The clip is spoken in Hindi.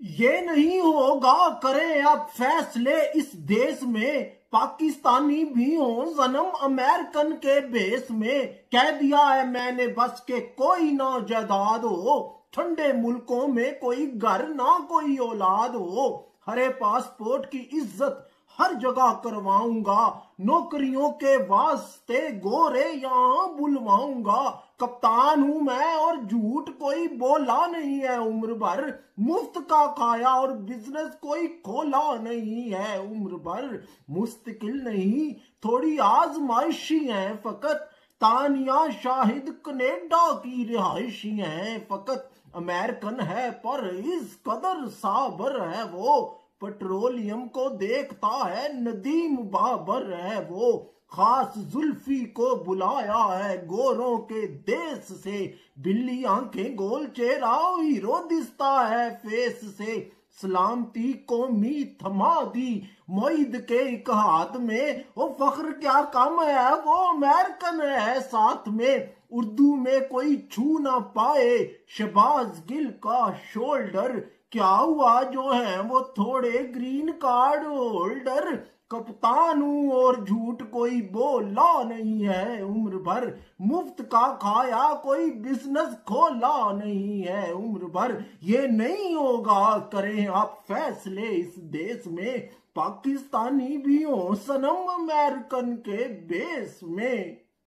ये नहीं होगा, करें आप फैसले इस देश में, पाकिस्तानी भी हो सनम अमेरिकन के बेस में। कह दिया है मैंने बस के कोई ना जायदाद हो, ठंडे मुल्कों में कोई घर ना कोई औलाद हो। हरे पासपोर्ट की इज्जत हर जगह करवाऊंगा, नौकरियों के वास्ते गोरे यहाँ बुलवाऊंगा। कप्तान हूं मैं और झूठ कोई बोला नहीं है उम्र भर, मुफ्त का खाया और बिजनेस कोई खोला नहीं है उम्र भर। मुस्तकिल नहीं थोड़ी आजमाइशी है फकत, तानिया शाहिद कनेडा की रिहायशी है फकत। अमेरिकन है पर इस कदर साबर है वो, पेट्रोलियम को देखता है नदीम बाबर है वो। खास जुल्फी को बुलाया है गोरों के देश से, बिल्ली आंखें गोल चेहरा हीरो दिसता है फेस से। सलामती कौमी थमा दी मोईद के एक हाथ में, वो फख्र क्या कम है वो अमेरिकन है साथ में। उर्दू में कोई छू ना पाए शहबाज गिल का शोल्डर, क्या हुआ जो है वो थोड़े ग्रीन कार्ड होल्डर। कप्तान हूं और झूठ कोई बोला नहीं है उम्र भर, मुफ्त का खाया कोई बिजनेस खोला नहीं है उम्र भर। ये नहीं होगा करें आप फैसले इस देश में, पाकिस्तानी भी हो सनम अमेरिकन के बेस में।